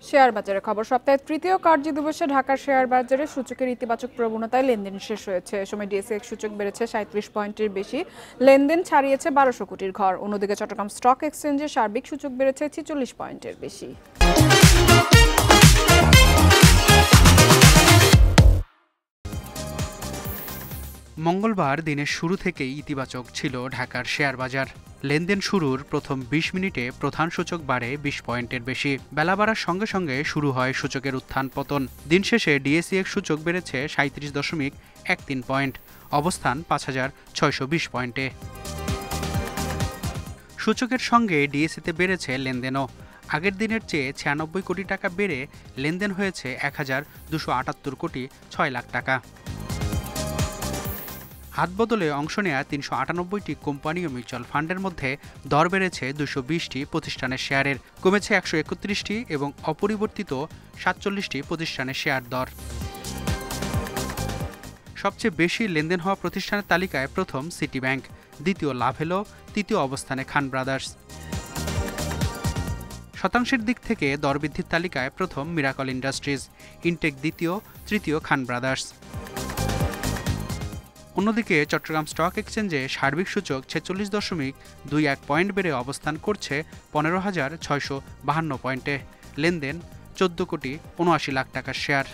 Share বাজারের খবর। সপ্তাহের তৃতীয় কার্যদিবসে ঢাকার শেয়ার বাজারে সূচকের ইতিবাচক প্রবণতায় লেনদেন শেষ হয়েছে। এ সময় ডিএসইএক্স সূচক বেড়েছে ৩৭ পয়েন্টের বেশি, লেনদেন ছাড়িয়েছে ১২০০ কোটির ঘর। অন্যদিকে চট্টগ্রাম স্টক এক্সচেঞ্জে সার্বিক সূচক বেড়েছে ৪৬ পয়েন্টের বেশি। মঙ্গলবার দিনের শুরু থেকেই ইতিবাচক ছিল ঢাকার শেয়ার বাজার। লেনদেন শুরুর প্রথম ২০ মিনিটে প্রধান সূচক বাড়ে ২০ পয়েন্টের বেশি। বেলা বাড়ার সঙ্গে সঙ্গে শুরু হয় সূচকের উত্থান পতন। দিন শেষে ডিএসইএক্স সূচক বেড়েছে ৩৭.১৩ পয়েন্ট, অবস্থান ৫,৬২০ পয়েন্টে। সূচকের সঙ্গে ডিএসইতে বেড়েছে লেনদেনও। আগের দিনের চেয়ে ৯৬ কোটি টাকা বেড়ে লেনদেন হয়েছে ১,২৭৮ কোটি ৬ লাখ টাকা। হাতবদলে অংশ নেয়া ৩৯৮টি কোম্পানি ও মিউচুয়াল ফান্ডের মধ্যে দর বেড়েছে ২২০টি প্রতিষ্ঠানের শেয়ারের, কমেছে ১৩১টি এবং অপরিবর্তিত ৪৭টি প্রতিষ্ঠানের শেয়ার দর। সবচেয়ে বেশি লেনদেন হওয়া প্রতিষ্ঠানের তালিকায় প্রথম সিটি ব্যাংক, দ্বিতীয় লাভেলো, তৃতীয় অবস্থানে খান ব্রাদার্স। শতাংশের দিক থেকে দরবৃদ্ধির তালিকায় প্রথম মিরাকল ইন্ডাস্ট্রিজ, ইনটেক দ্বিতীয়, তৃতীয় খান ব্রাদার্স। অন্যদিকে চট্টগ্রাম স্টক এক্সচেঞ্জে সার্বিক সূচক ৪৬.২১ পয়েন্ট বেড়ে অবস্থান করছে ১৫,৬৫২ পয়েন্টে। লেনদেন ১৪ কোটি ৭৯ লাখ টাকার শেয়ার।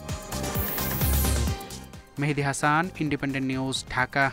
মেহেদী হাসান, ইন্ডিপেন্ডেন্ট নিউজ, ঢাকা।